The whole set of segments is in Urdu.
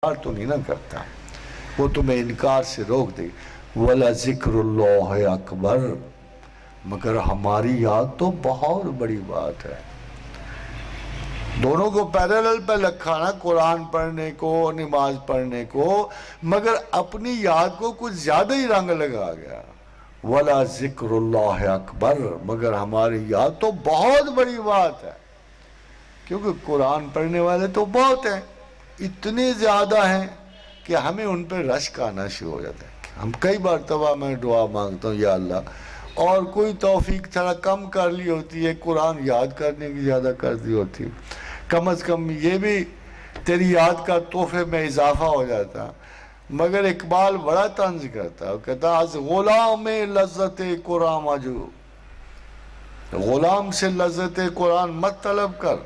انکار تو نہیں نہ کرتا، وہ تمہیں انکار سے روک دے. وَلَا ذِكْرُ اللَّهِ اکبر، مگر ہماری یاد تو بہت بڑی بات ہے. دونوں کو پیرالل پہ رکھا نا، قرآن پڑھنے کو، نماز پڑھنے کو، مگر اپنی یاد کو کچھ زیادہ ہی رنگ لگا گیا. وَلَا ذِكْرُ اللَّهِ اکبر، مگر ہماری یاد تو بہت بڑی بات ہے. کیونکہ قرآن پڑھنے والے تو بہت ہیں، اتنے زیادہ ہیں کہ ہمیں ان پہ رشک آنا شروع ہو جاتا ہے. ہم کئی بار میں دعا مانگتا ہوں، یا اللہ، اور کوئی توفیق تھوڑا کم کر لی ہوتی ہے، قرآن یاد کرنے کی زیادہ کر دی ہوتی، کم از کم یہ بھی تیری یاد کا تحفے میں اضافہ ہو جاتا. مگر اقبال بڑا طنز کرتا ہے، وہ کہتا از غلام لذت قرآن مجو، غلام سے لذت قرآن مت طلب کر،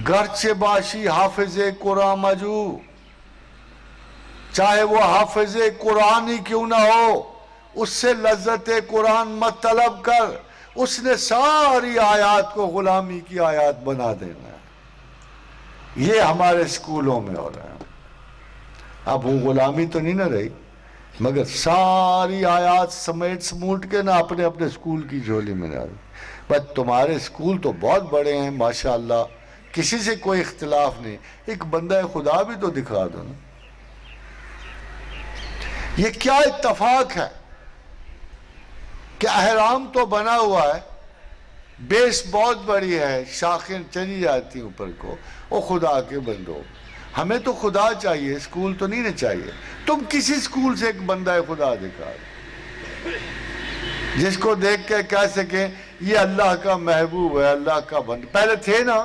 گرچہ باشی حافظ قرآن مجو، چاہے وہ حافظ قرآن ہی کیوں نہ ہو، اس سے لذت قرآن مت طلب کر. اس نے ساری آیات کو غلامی کی آیات بنا دینا ہے. یہ ہمارے سکولوں میں ہو رہا ہے. اب وہ غلامی تو نہیں نہ رہی، مگر ساری آیات سمیٹ سموٹ کے نہ اپنے اپنے سکول کی جھولی میں ڈال. بس تمہارے سکول تو بہت بڑے ہیں ماشاءاللہ، کسی سے کوئی اختلاف نہیں، ایک بندہ خدا بھی تو دکھا دو نا. یہ کیا اتفاق ہے کہ احرام تو بنا ہوا ہے، بیس بہت بڑی ہے، شاخیں چلی جاتی ہیں اوپر کو. او خدا کے بندو، ہمیں تو خدا چاہیے، سکول تو نہیں نہ چاہیے. تم کسی سکول سے ایک بندہ خدا دکھا دو جس کو دیکھ کے کہہ سکیں یہ اللہ کا محبوب ہے، اللہ کا بندہ. پہلے تھے نا،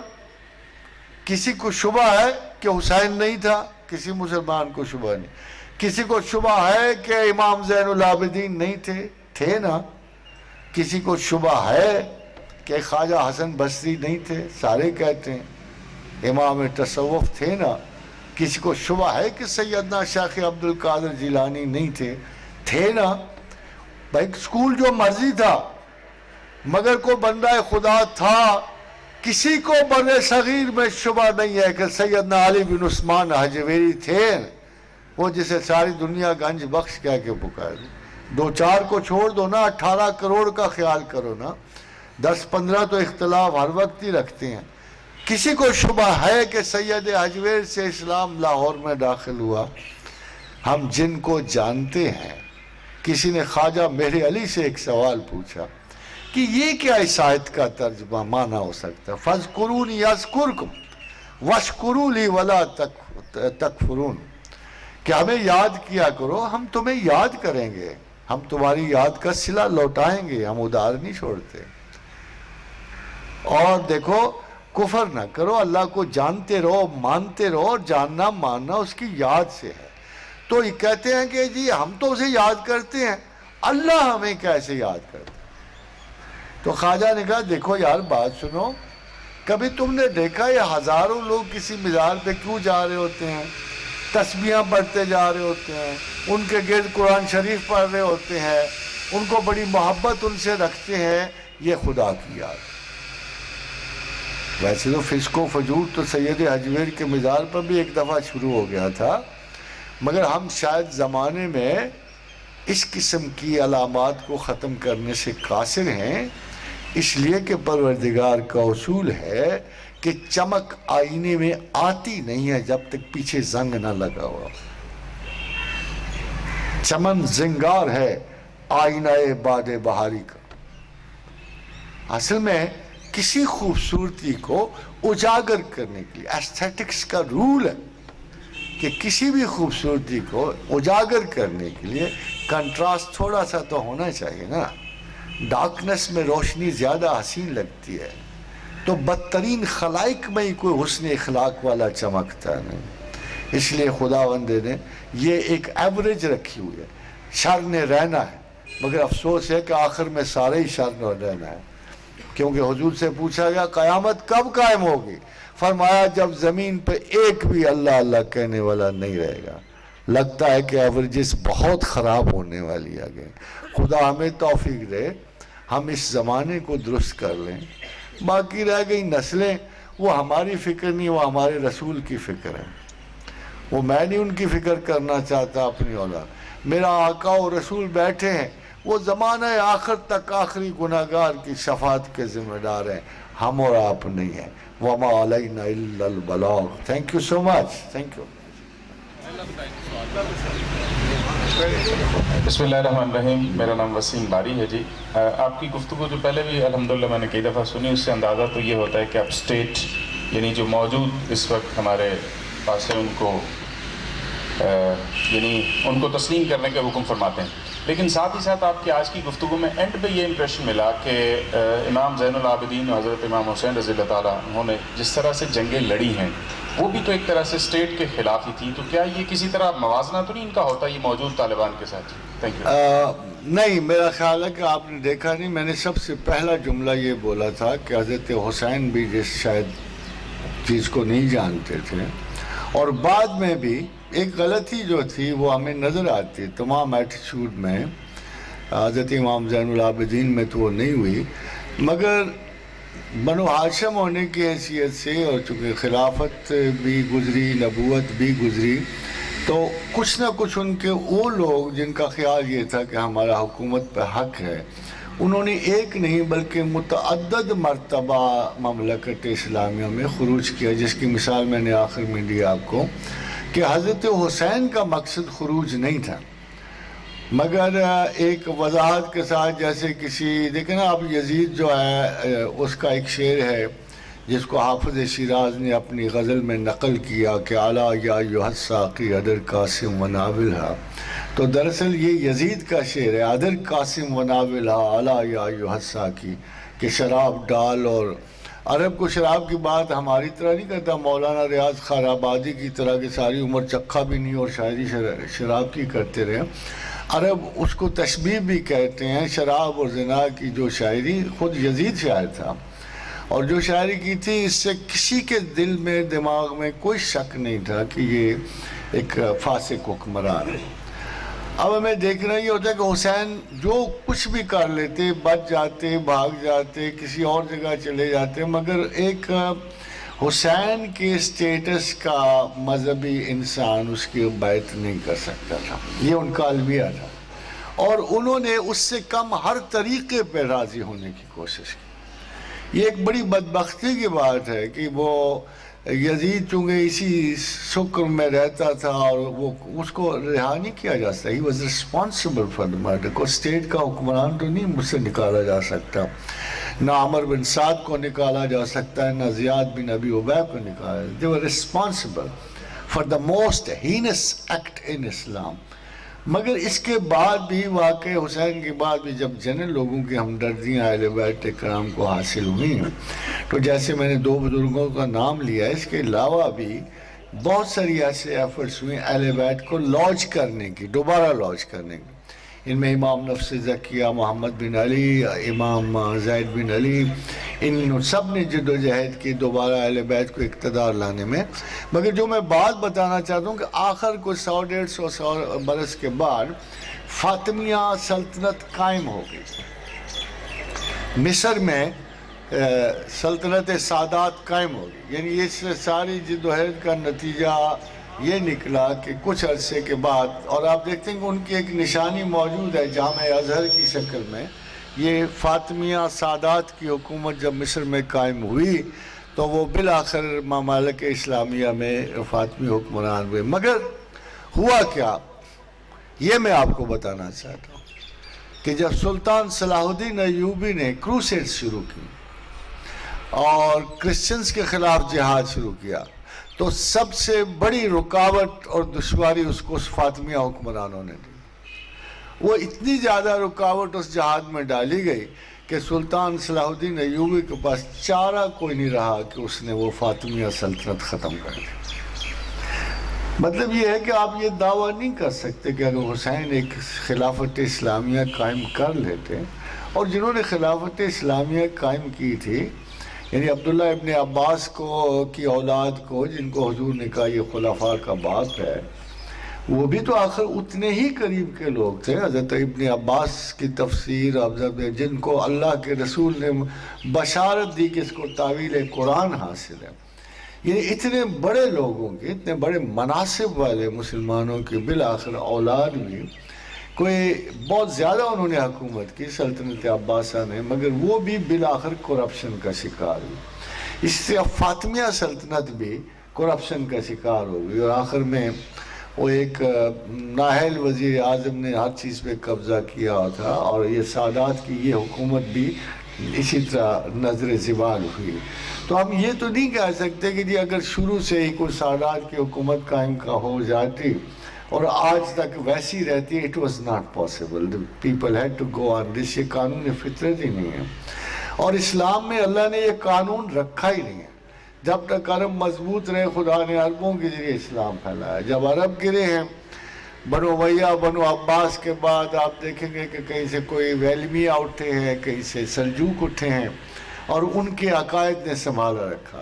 کسی کو شبہ ہے کہ حسین نہیں تھا؟ کسی مسلمان کو شبہ نہیں. کسی کو شبہ ہے کہ امام زین العابدین نہیں تھے نا؟ کسی کو شبہ ہے کہ خواجہ حسن بصری نہیں تھے؟ سارے کہتے ہیں امام تصوف تھے نا. کسی کو شبہ ہے کہ سیدنا شیخ عبد القادر جیلانی نہیں تھے نا؟ بھائی سکول جو مرضی تھا، مگر کوئی بندہ خدا تھا. کسی کو بر صغیر میں شبہ نہیں ہے کہ سیدنا علی بن عثمان حجویری تھے، وہ جسے ساری دنیا گنج بخش کہہ کے پکارے. دو چار کو چھوڑ دو نا، 18 کروڑ کا خیال کرو نا. 10-15 تو اختلاف ہر وقت ہی رکھتے ہیں. کسی کو شبہ ہے کہ سید حجویر سے اسلام لاہور میں داخل ہوا؟ ہم جن کو جانتے ہیں، کسی نے خواجہ مہر علی سے ایک سوال پوچھا کہ یہ کیا اس آیت کا ترجمہ معنی ہو سکتا ہے؟ فَاذْكُرُونِي يَذْكُرْكُمْ وَاشْكُرُوا لِي وَلَا تَكْفُرُونَ، کہ ہمیں یاد کیا کرو، ہم تمہیں یاد کریں گے، ہم تمہاری یاد کا صلہ لوٹائیں گے، ہم ادھار نہیں چھوڑتے. اور دیکھو، کفر نہ کرو، اللہ کو جانتے رہو، مانتے رہو، اور جاننا ماننا اس کی یاد سے ہے. تو یہ کہتے ہیں کہ جی ہم تو اسے یاد کرتے ہیں، اللہ ہمیں کیسے یاد کرتا ہے؟ تو خواجہ نے کہا دیکھو یار بات سنو، کبھی تم نے دیکھا یہ ہزاروں لوگ کسی مزار پہ کیوں جا رہے ہوتے ہیں؟ تسبیحاں پڑھتے جا رہے ہوتے ہیں، ان کے گرد قرآن شریف پڑھ رہے ہوتے ہیں، ان کو بڑی محبت ان سے رکھتے ہیں. یہ خدا کی یاد. ویسے تو فسق و فجور تو سید حجویر کے مزار پر بھی ایک دفعہ شروع ہو گیا تھا، مگر ہم شاید زمانے میں اس قسم کی علامات کو ختم کرنے سے قاصر ہیں، اس لیے کہ پروردگار کا اصول ہے کہ چمک آئینے میں آتی نہیں ہے جب تک پیچھے زنگ نہ لگا ہوا. چمن زنگار ہے آئینہ باد بہاری کا. اصل میں کسی خوبصورتی کو اجاگر کرنے کے لیے ایستھیٹکس کا رول ہے کہ کسی بھی خوبصورتی کو اجاگر کرنے کے لیے کنٹراسٹ تھوڑا سا تو ہونا چاہیے نا. ڈارکنس میں روشنی زیادہ حسین لگتی ہے، تو بدترین خلائق میں ہی کوئی حسن اخلاق والا چمکتا نہیں. اس لیے خداوند نے یہ ایک ایوریج رکھی ہوئی ہے. شر نے رہنا ہے، مگر افسوس ہے کہ آخر میں سارے ہی شر نے رہنا ہے. کیونکہ حضور سے پوچھا گیا قیامت کب قائم ہوگی؟ فرمایا جب زمین پہ ایک بھی اللہ اللہ کہنے والا نہیں رہے گا. لگتا ہے کہ ایوریجز بہت خراب ہونے والی آگے. خدا ہمیں توفیق دے ہم اس زمانے کو درست کر لیں. باقی رہ گئی نسلیں، وہ ہماری فکر نہیں، وہ ہمارے رسول کی فکر ہے. وہ میں نہیں ان کی فکر کرنا چاہتا اپنی اولاد. میرا آقا و رسول بیٹھے ہیں، وہ زمانہ آخر تک آخری گناہگار کی شفاعت کے ذمہ دار ہیں، ہم اور آپ نہیں ہیں. وَمَا عَلَيْنَا إِلَّا الْبَلَاغُ. Thank you so much. Thank you. بسم اللہ الرحمن الرحیم. میرا نام وسیم باری ہے جی. آپ کی گفتگو جو پہلے بھی الحمدللہ میں نے کئی دفعہ سنی، اس سے اندازہ تو یہ ہوتا ہے کہ آپ اسٹیٹ یعنی جو موجود اس وقت ہمارے پاس ہے ان کو یعنی ان کو تسلیم کرنے کا حکم فرماتے ہیں. لیکن ساتھ ہی ساتھ آپ کی آج کی گفتگو میں اینڈ پہ یہ امپریشن ملا کہ امام زین العابدین و حضرت امام حسین رضی اللہ تعالیٰ انہوں نے جس طرح سے جنگیں لڑی ہیں وہ بھی تو ایک طرح سے اسٹیٹ کے خلاف ہی تھی. تو کیا یہ کسی طرح موازنہ تو نہیں ان کا ہوتا یہ موجود طالبان کے ساتھ؟ Thank you. نہیں، میرا خیال ہے کہ آپ نے دیکھا نہیں، میں نے سب سے پہلا جملہ یہ بولا تھا کہ حضرت حسین بھی جس شاید چیز کو نہیں جانتے تھے، اور بعد میں بھی ایک غلطی جو تھی وہ ہمیں نظر آتی ہے تمام ایٹیچیوڈ میں. حضرت امام زین العابدین میں تو وہ نہیں ہوئی، مگر بنو ہاشم ہونے کی حیثیت سے اور چونکہ خلافت بھی گزری، نبوت بھی گزری، تو کچھ نہ کچھ ان کے وہ لوگ جن کا خیال یہ تھا کہ ہمارا حکومت پہ حق ہے، انہوں نے ایک نہیں بلکہ متعدد مرتبہ مملکت اسلامیہ میں خروج کیا، جس کی مثال میں نے آخر میں دی آپ کو کہ حضرت حسین کا مقصد خروج نہیں تھا، مگر ایک وضاحت کے ساتھ جیسے کسی دیکھیں نا اب یزید جو ہے اس کا ایک شعر ہے جس کو حافظ شیراز نے اپنی غزل میں نقل کیا کہ اعلیٰ یا ایھا الساقی ادر قاسم و ناولھا. تو دراصل یہ یزید کا شعر ہے، ادر قاسم و ناولھا اعلیٰ یا ایھا الساقی، کہ شراب ڈال. اور عرب کو شراب کی بات ہماری طرح نہیں کرتا مولانا ریاض خان آبادی کی طرح کہ ساری عمر چکھا بھی نہیں اور شاعری شراب کی کرتے رہے. عرب اس کو تشبیہ بھی کہتے ہیں، شراب اور زنا کی جو شاعری خود یزید شاعر تھا، اور جو شاعری کی تھی اس سے کسی کے دل میں دماغ میں کوئی شک نہیں تھا کہ یہ ایک فاسق حکمران ہے. اب ہمیں دیکھنا یہ ہوتا ہے کہ حسین جو کچھ بھی کر لیتے، بچ جاتے، بھاگ جاتے، کسی اور جگہ چلے جاتے، مگر ایک حسین کے اسٹیٹس کا مذہبی انسان اس کی بیعت نہیں کر سکتا تھا. یہ ان کا المیہ تھا، اور انہوں نے اس سے کم ہر طریقے پہ راضی ہونے کی کوشش کی. یہ ایک بڑی بدبختی کی بات ہے کہ وہ یزید چونکہ اسی شکر میں رہتا تھا اور وہ اس کو رہا نہیں کیا جا سکتا. He was responsible for the matter. کو اسٹیٹ کا حکمران تو نہیں مجھ سے نکالا جا سکتا، نہ عمر بن سعد کو نکالا جا سکتا ہے، نہ زیاد بن ابی عبید کو نکالا. they were responsible for the most heinous act in Islam. مگر اس کے بعد بھی واقع حسین کے بعد بھی جب جنرل لوگوں کی ہمدردیاں اہل بیت کرام کو حاصل ہوئی، تو جیسے میں نے دو بزرگوں کا نام لیا، اس کے علاوہ بھی بہت ساری ایسے ایفرٹس ہوئے اہل بیت کو لانچ کرنے کی، دوبارہ لانچ کرنے کی. ان میں امام نفس زکیہ محمد بن علی، امام زید بن علی، ان سب نے جد و جہد کی دوبارہ اہل بیت کو اقتدار لانے میں. مگر جو میں بات بتانا چاہتا ہوں کہ آخر کو 100-150 برس کے بعد فاطمیہ سلطنت قائم ہو گئی. مصر میں سلطنت سادات قائم ہو گئی. یعنی اس ساری جد و جہد کا نتیجہ یہ نکلا کہ کچھ عرصے کے بعد، اور آپ دیکھتے ہیں کہ ان کی ایک نشانی موجود ہے جامع ازہر کی شکل میں، یہ فاطمیہ سادات کی حکومت جب مصر میں قائم ہوئی تو وہ بالآخر ممالک اسلامیہ میں فاطمی حکمران ہوئے. مگر ہوا کیا یہ میں آپ کو بتانا چاہتا ہوں کہ جب سلطان صلاح الدین ایوبی نے کروسیڈ شروع کی اور کرسچنز کے خلاف جہاد شروع کیا، تو سب سے بڑی رکاوٹ اور دشواری اس کو فاطمیہ حکمرانوں نے دی. وہ اتنی زیادہ رکاوٹ اس جہاد میں ڈالی گئی کہ سلطان صلاح الدین ایوبی کے پاس چارہ کوئی نہیں رہا کہ اس نے وہ فاطمیہ سلطنت ختم کر دی. مطلب یہ ہے کہ آپ یہ دعویٰ نہیں کر سکتے کہ اگر حسین ایک خلافت اسلامیہ قائم کر لیتے، اور جنہوں نے خلافت اسلامیہ قائم کی تھی یعنی عبداللہ ابن عباس کی اولاد کو، جن کو حضور نے کہا یہ خلفاء کا باپ ہے، وہ بھی تو آخر اتنے ہی قریب کے لوگ تھے. حضرت ابن عباس کی تفسیر جن کو اللہ کے رسول نے بشارت دی کہ اس کو تعویل قرآن حاصل ہے. یعنی اتنے بڑے لوگوں کے، اتنے بڑے مناصب والے مسلمانوں کے بالآخر اولاد بھی، کوئی بہت زیادہ انہوں نے حکومت کی سلطنت عباسہ نے، مگر وہ بھی بالآخر کرپشن کا شکار ہوئی. اس سے اب فاطمیہ سلطنت بھی کرپشن کا شکار ہو گئی، اور آخر میں وہ ایک نااہل وزیر اعظم نے ہر چیز پہ قبضہ کیا تھا، اور یہ سادات کی یہ حکومت بھی اسی طرح نظر زوال ہوئی. تو ہم یہ تو نہیں کہہ سکتے کہ جی اگر شروع سے ہی کوئی سادات کی حکومت قائم ہو جاتی اور آج تک ویسی رہتی، it was not possible. People had to go on this. یہ قانون فطرت ہی نہیں ہے، اور اسلام میں اللہ نے یہ قانون رکھا ہی نہیں ہے. جب تک عرب مضبوط رہے، خدا نے عربوں کے ذریعے اسلام پھیلایا. جب عرب گرے ہیں بنو امیہ بنو عباس کے بعد، آپ دیکھیں گے کہ کہیں سے کوئی ویلمیہ اٹھے ہیں، کہیں سے سلجوق اٹھے ہیں، اور ان کے عقائد نے سنبھالا رکھا.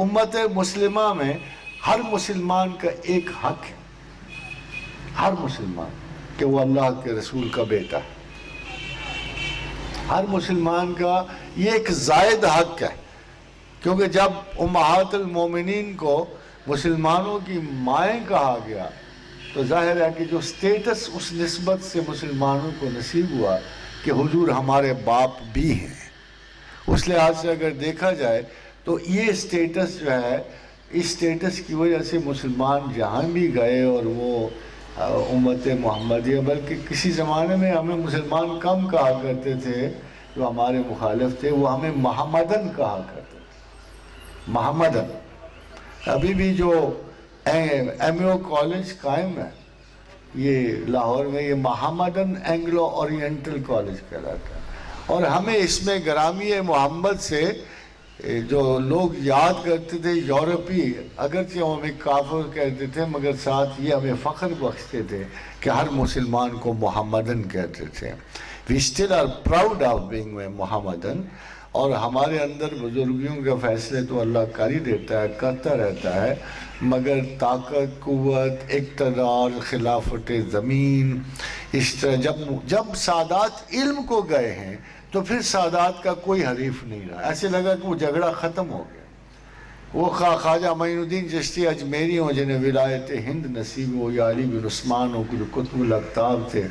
امت مسلمہ میں ہر مسلمان کا ایک حق ہے، ہر مسلمان، کہ وہ اللہ کے رسول کا بیٹا ہے. ہر مسلمان کا یہ ایک زائد حق ہے، کیونکہ جب امہات المومنین کو مسلمانوں کی مائیں کہا گیا تو ظاہر ہے کہ جو سٹیٹس اس نسبت سے مسلمانوں کو نصیب ہوا کہ حضور ہمارے باپ بھی ہیں. اس لحاظ سے اگر دیکھا جائے تو یہ سٹیٹس جو ہے، اس سٹیٹس کی وجہ سے مسلمان جہاں بھی گئے، اور وہ امت محمدیہ، بلکہ کسی زمانے میں ہمیں مسلمان کم کہا کرتے تھے جو ہمارے مخالف تھے، وہ ہمیں محمدن کہا کرتے تھے. محمدن. ابھی بھی جو ایم او کالج قائم ہے یہ لاہور میں، یہ محمدن اینگلو اورینٹل کالج کہلاتا ہے. اور ہمیں اس میں گرامی محمد سے جو لوگ یاد کرتے تھے یورپی، اگرچہ وہ ہمیں کافر کہتے تھے، مگر ساتھ یہ ہمیں فخر بخشتے تھے کہ ہر مسلمان کو محمدن کہتے تھے. We still are proud of being محمدن. اور ہمارے اندر بزرگیوں کے فیصلے تو اللہ کر ہی دیتا ہے، کرتا رہتا ہے، مگر طاقت، قوت، اقتدار، خلافت زمین، اس طرح جب سادات علم کو گئے ہیں تو پھر سادات کا کوئی حریف نہیں رہا. ایسے لگا کہ وہ جھگڑا ختم ہو گیا. وہ خواجہ معین الدین چشتی اجمیری ہوں جنہیں ولایت ہند نصیب ہو، یا علی بن عثمان ہو، جو قطب الاقطاب تھے،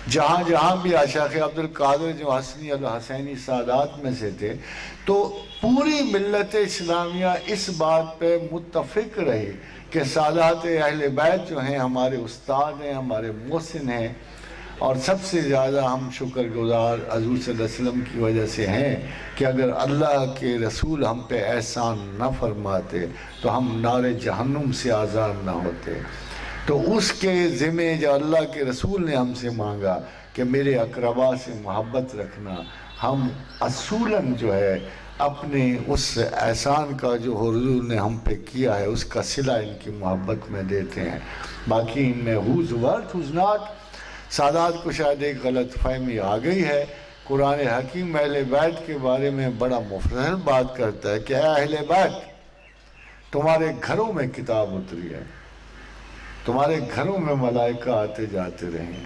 جہاں بھی شیخ عبد القادر جو حسنی الحسینی سادات میں سے تھے، تو پوری ملت اسلامیہ اس بات پہ متفق رہی کہ سادات اہل بیت جو ہیں ہمارے استاد ہیں، ہمارے محسن ہیں، اور سب سے زیادہ ہم شکر گزار حضور صلی اللہ علیہ وسلم کی وجہ سے ہیں کہ اگر اللہ کے رسول ہم پہ احسان نہ فرماتے تو ہم نار جہنم سے آزاد نہ ہوتے. تو اس کے ذمہ جو اللہ کے رسول نے ہم سے مانگا کہ میرے اقربا سے محبت رکھنا، ہم اصولاً جو ہے اپنے اس احسان کا جو حضور نے ہم پہ کیا ہے اس کا صلہ ان کی محبت میں دیتے ہیں. باقی ان میں who's what, who's not، سادات کو شاید ایک غلط فہمی آ گئی ہے. قرآن حکیم اہل بیت کے بارے میں بڑا مفصل بات کرتا ہے کہ اے اہل بیت، تمہارے گھروں میں کتاب اتری ہے، تمہارے گھروں میں ملائکہ آتے جاتے رہے ہیں،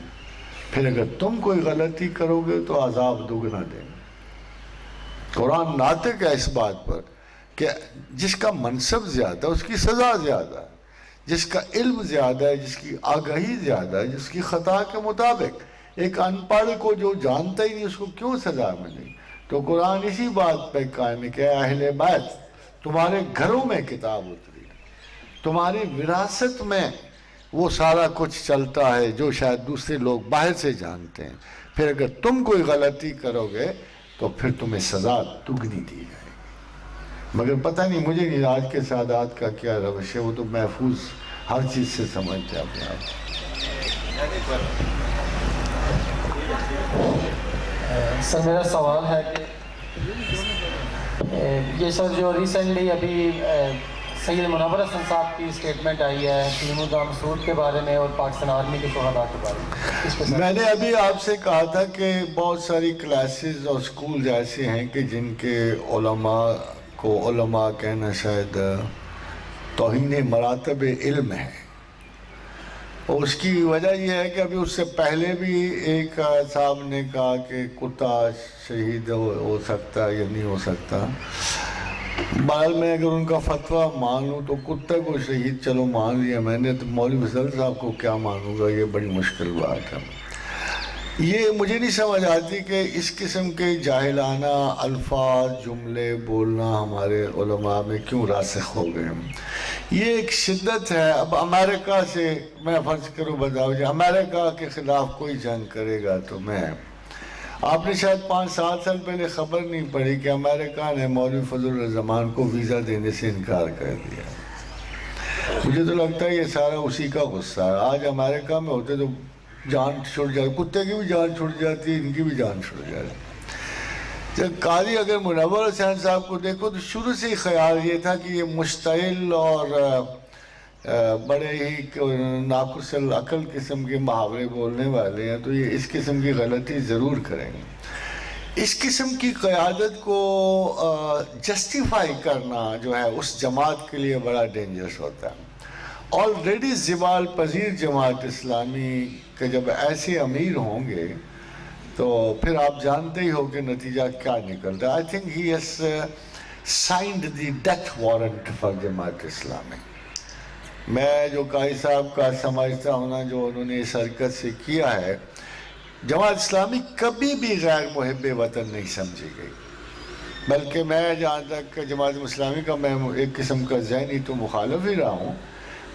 پھر اگر تم کوئی غلطی کرو گے تو عذاب دگنا دیں گے. قرآن ناطق ہے اس بات پر کہ جس کا منصب زیادہ ہے اس کی سزا زیادہ ہے، جس کا علم زیادہ ہے، جس کی آگاہی زیادہ ہے، جس کی خطا کے مطابق. ایک ان پڑھ کو جو جانتا ہی نہیں اس کو کیوں سزا ملے؟ تو قرآن اسی بات پہ قائم ہے کہ اہل بیت، تمہارے گھروں میں کتاب اتری ہے، تمہاری وراثت میں وہ سارا کچھ چلتا ہے جو شاید دوسرے لوگ باہر سے جانتے ہیں. پھر اگر تم کوئی غلطی کرو گے تو پھر تمہیں سزا دگنی دی جائے گی. مگر پتہ نہیں، مجھے نہیں آج کے سادات کا کیا روش ہے، وہ تو محفوظ ہر چیز سے سمجھتے اپنے آپ. سر میرا سوال ہے کہ یہ سر جو ریسنٹلی ابھی سید منور حسن صاحب کی اسٹیٹمنٹ آئی ہے تیم الدام مسعود کے بارے میں اور پاکستان آرمی کے شہداء کے بارے میں نے ابھی آپ سے کہا تھا کہ بہت ساری کلاسز اور سکول ایسے ہیں کہ جن کے علماء کو علماء کہنا شاید توہین مراتب علم ہے. اور اس کی وجہ یہ ہے کہ ابھی اس سے پہلے بھی ایک صاحب نے کہا کہ کتا شہید ہو سکتا یا نہیں ہو سکتا. بال میں اگر ان کا فتویٰ مان لوں تو کتے کو شہید چلو مان لیا میں نے، تو مولوی فضل صاحب کو کیا مانوں گا؟ یہ بڑی مشکل بات ہے۔ یہ مجھے نہیں سمجھ آتی کہ اس قسم کے جاہلانہ الفاظ جملے بولنا ہمارے علماء میں کیوں راسخ ہو گئے ہیں۔ یہ ایک شدت ہے۔ اب امریکہ سے میں فرض کروں بتاؤ جی امریکہ کے خلاف کوئی جنگ کرے گا تو میں، آپ نے شاید 5-7 سال پہلے خبر نہیں پڑی کہ امریکہ نے مولوی فضل الرحمان کو ویزا دینے سے انکار کر دیا۔ مجھے تو لگتا ہے یہ سارا اسی کا غصہ ہے۔ آج امریکہ میں ہوتے تو جان چھوٹ جاتی، کتے کی بھی جان چھوٹ جاتی، ان کی بھی جان چھوٹ جاتی۔ جب قاضی اگر منور حسین صاحب کو دیکھو تو شروع سے ہی خیال یہ تھا کہ یہ مشتعل اور بڑے ہی ناقص العقل قسم کے محاورے بولنے والے ہیں، تو یہ اس قسم کی غلطی ضرور کریں گے۔ اس قسم کی قیادت کو جسٹیفائی کرنا جو ہے اس جماعت کے لیے بڑا ڈینجرس ہوتا ہے۔ آلریڈی زوال پذیر جماعت اسلامی کے جب ایسے امیر ہوں گے تو پھر آپ جانتے ہی ہو کہ نتیجہ کیا نکلتا ہے۔ I think he has signed the death warrant for Jamaat Islami. میں جو قائد صاحب کا سمجھتا ہوں نا، جو انہوں نے اس حرکت سے کیا ہے، جماعت اسلامی کبھی بھی غیر محب وطن نہیں سمجھی گئی، بلکہ میں جہاں تک جماعت اسلامی کا میں ایک قسم کا ذہنی تو مخالف ہی رہا ہوں،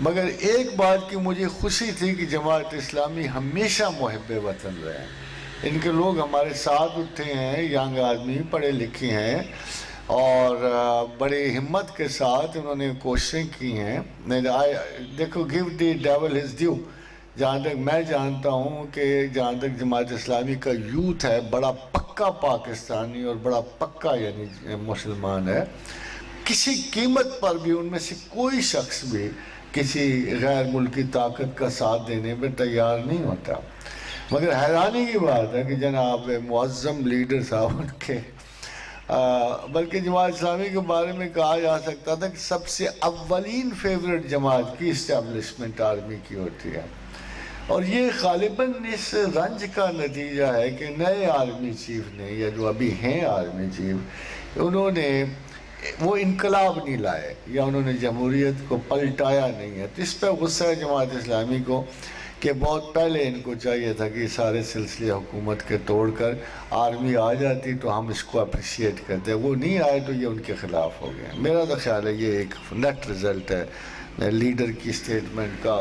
مگر ایک بات کی مجھے خوشی تھی کہ جماعت اسلامی ہمیشہ محب وطن رہے ہیں۔ ان کے لوگ ہمارے ساتھ اٹھے ہیں، ینگ آدمی پڑھے لکھے ہیں، اور بڑے ہمت کے ساتھ انہوں نے کوششیں کی ہیں۔ دیکھو give the devil his due, جہاں تک میں جانتا ہوں کہ جہاں تک جماعت اسلامی کا یوتھ ہے بڑا پکا پاکستانی اور بڑا پکا یعنی مسلمان ہے، کسی قیمت پر بھی ان میں سے کوئی شخص بھی کسی غیر ملکی طاقت کا ساتھ دینے میں تیار نہیں ہوتا۔ مگر حیرانی کی بات ہے کہ جناب معظم لیڈر صاحب ان کے، بلکہ جماعت اسلامی کے بارے میں کہا جا سکتا تھا کہ سب سے اولین فیورٹ جماعت کی اسٹیبلشمنٹ آرمی کی ہوتی ہے، اور یہ غالباً اس رنج کا نتیجہ ہے کہ نئے آرمی چیف نے، یا جو ابھی ہیں آرمی چیف، انہوں نے وہ انقلاب نہیں لائے یا انہوں نے جمہوریت کو پلٹایا نہیں ہے۔ تو اس پہ غصہ ہے جماعت اسلامی کو کہ بہت پہلے ان کو چاہیے تھا کہ سارے سلسلے حکومت کے توڑ کر آرمی آ جاتی تو ہم اس کو اپریشیٹ کرتے، وہ نہیں آئے تو یہ ان کے خلاف ہو گئے۔ میرا تو خیال ہے یہ ایک نیٹ رزلٹ ہے لیڈر کی اسٹیٹمنٹ کا۔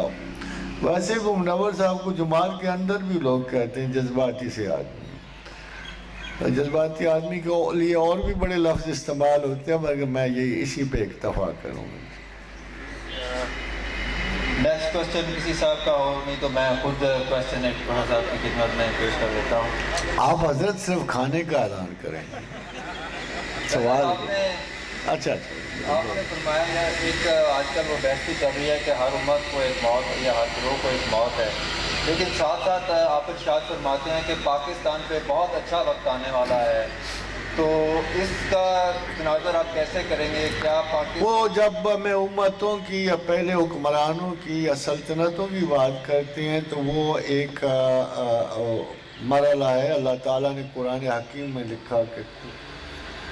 ویسے وہ منور صاحب کو جماعت کے اندر بھی لوگ کہتے ہیں جذباتی سے آدمی، جذباتی آدمی کے لیے اور بھی بڑے لفظ استعمال ہوتے ہیں، مگر میں یہ اسی پہ اکتفا کروں گا۔ نیکسٹ کوشچن کسی صاحب کا ہو، نہیں تو میں خود کوشچن ایک بڑا صاحب کی خدمت میں پیش کر دیتا ہوں۔ آپ حضرت صرف کھانے کا اعلان کریں، سوال اچھا آپ نے فرمایا ہے ایک آج کل وہ بحث بھی چل رہی ہے کہ ہر امت کو ایک موت ہے یا ہر گروہ کو ایک موت ہے، لیکن ساتھ ساتھ آپ ارشاد فرماتے ہیں کہ پاکستان پہ بہت اچھا وقت آنے والا ہے، تو اس کا تناظر آپ کیسے کریں گے؟ کیا پاکستان وہ جب میں امتوں کی یا پہلے حکمرانوں کی یا سلطنتوں کی بات کرتے ہیں تو وہ ایک مرحلہ ہے۔ اللہ تعالیٰ نے قرآن حکیم میں لکھا کہ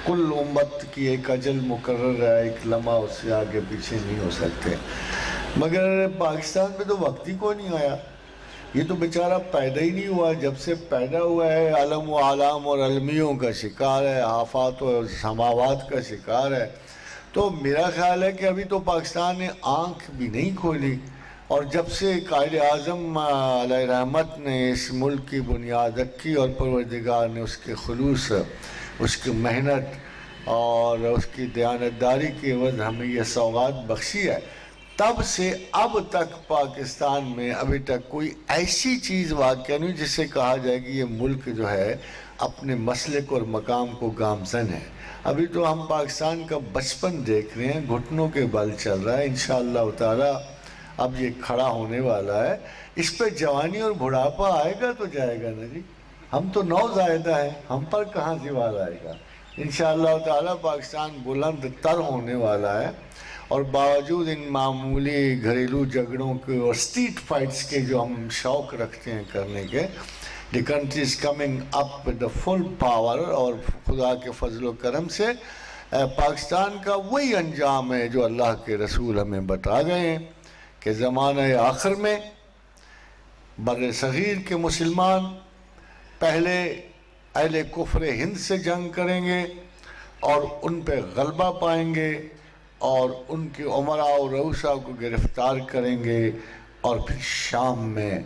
کل امت کی ایک اجل مقرر ہے، ایک لمحہ اس سے آگے پیچھے نہیں ہو سکتے، مگر پاکستان میں تو وقت ہی کوئی نہیں آیا۔ یہ تو بیچارہ پیدا ہی نہیں ہوا، جب سے پیدا ہوا ہے علم و عالم اور علمیوں کا شکار ہے، آفات و سماوات کا شکار ہے۔ تو میرا خیال ہے کہ ابھی تو پاکستان نے آنکھ بھی نہیں کھولی، اور جب سے قائد اعظم علیہ رحمت نے اس ملک کی بنیاد رکھی اور پروردگار نے اس کے خلوص، اس کی محنت اور اس کی دیانتداری کے عوض ہمیں یہ سوغات بخشی ہے، تب سے اب تک پاکستان میں ابھی تک کوئی ایسی چیز واقع نہیں جس سے کہا جائے کہ یہ ملک جو ہے اپنے مسلک اور مقام کو گامزن ہے۔ ابھی تو ہم پاکستان کا بچپن دیکھ رہے ہیں، گھٹنوں کے بل چل رہا ہے، انشاءاللہ تعالی اب یہ کھڑا ہونے والا ہے۔ اس پہ جوانی اور بڑھاپا آئے گا تو جائے گا نا جی، ہم تو نوزائیدہ ہیں، ہم پر کہاں زوال آئے گا۔ انشاءاللہ تعالی پاکستان بلند تر ہونے والا ہے، اور باوجود ان معمولی گھریلو جھگڑوں کے اور اسٹریٹ فائٹس کے جو ہم شوق رکھتے ہیں کرنے کے، the country is coming up with the full power, اور خدا کے فضل و کرم سے پاکستان کا وہی انجام ہے جو اللہ کے رسول ہمیں بتا گئے ہیں کہ زمانہ آخر میں بر صغیر کے مسلمان پہلے اہل کفر ہند سے جنگ کریں گے اور ان پہ غلبہ پائیں گے اور ان کے عمراء و رؤساء کو گرفتار کریں گے اور پھر شام میں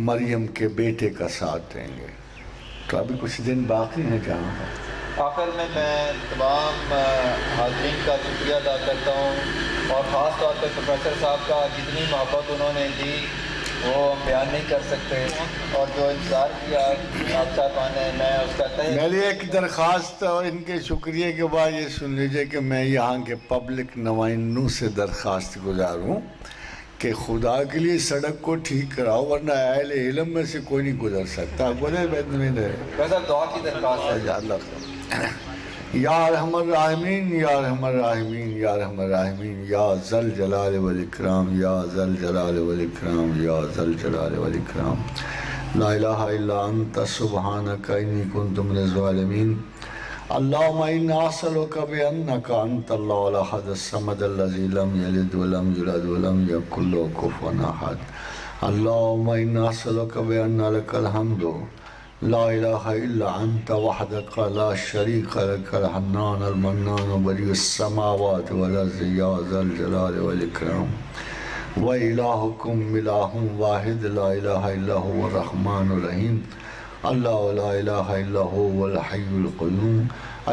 مریم کے بیٹے کا ساتھ دیں گے. تو ابھی کچھ دن باقی ہیں جہاں. آخر میں تمام حاضرین کا شکریہ ادا کرتا ہوں اور خاص طور پہ پروفیسر صاحب کا جتنی محبت انہوں نے دی وہ ہم بیان نہیں کر سکتے اور جو انتظار کیا آپ صاحبان نے میں اس کا میری ایک درخواست اور ان کے شکریہ کے بعد یہ سن لیجئے کہ میں یہاں کے پبلک نمائندوں سے درخواست گزار ہوں کہ خدا کے لیے سڑک کو ٹھیک کراؤ ورنہ اہل علم میں سے کوئی نہیں گزر سکتا. بولے ویسا دعا کی درخواست ہے. یا ارحم الراحمین یا ارحم الراحمین یا ارحم الراحمین یا ذل جلال والاکرام یا ذل جلال والاکرام یا ذل جلال والاکرام. لا الہ الا انت سبحانک انی کنت من الظالمین. اللہم انا اسألک بانک انت اللہ الاحد الصمد الذی لم یلد ولم یولد ولم یکن لہ کفوا احد. اللہم انا اسألک بان لک الحمد لا الہ الا انت وحدک لا شریک لک الحنان المنان بدیع السماوات والارض یا ذا الجلال والاکرام. وإلہکم الہ واحد لا الہ الا هو الرحمن الرحیم. اللہ لا الہ الا هو الحی القیوم.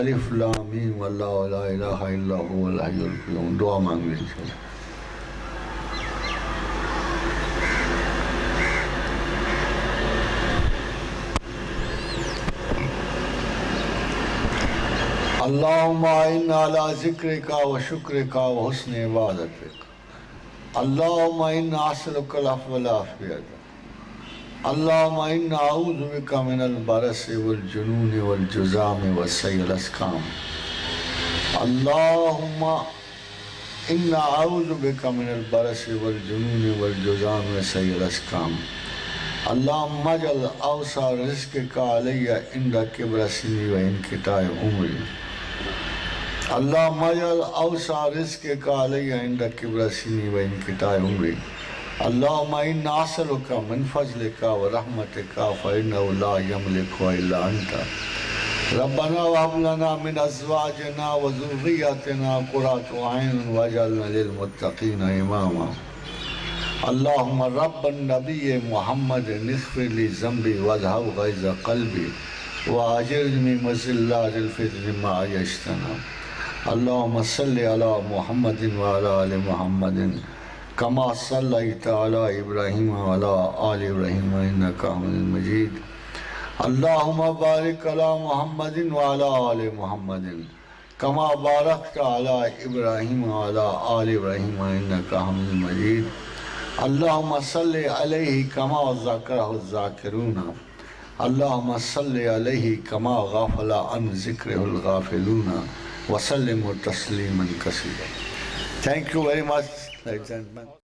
الف لام میم اللہ لا الہ الا هو الحی القیوم. دعا مانگ لیجیے. اللہم اعنا علی ذکرک و شکرک و حسن عبادتک. اللہم انا اسألک العفو والعافیۃ. اللہم انا اعوذ بک من البرص والجنون والجذام وسیء الاسقام. اللہم انا اعوذ بک من البرص والجنون والجذام وسیء الاسقام. اللہم اجعل اوسع رزقک علی عند کبر سنی و انقطاع عمری. اللہم اجعل اوسع رزقک علی عند کبر سنی و انقطاع عمری. اللہم انا اسألک من فضلک و رحمتک فإنہ لا یملک الا انت. ربنا وهب لنا من ازواجنا و ذریاتنا قرۃ اعین واجعلنا للمتقین اماما. اللہم رب النبی محمد اغفر لی ذنبی واذھب غیظ قلبی واجرنی من مضلات الفتن ما عیشتنا. اللہم صلی علی محمد وعلی آل محمد کما صلیت علی ابراہیم وعلی آل ابراہیم انک حمید مجید. اللہم بارک علی محمد وعلی آل محمد کما بارکت علی ابراہیم وعلی آل ابراہیم انک حمید مجید. اللہم صلی علیہ کما ذکرہ الذاکرون. اللہم صلی علیہ کما غافل عن ذکرہ الغافلون وسلم تسلیما کثیرا. Thank you very much, ladies and gentlemen.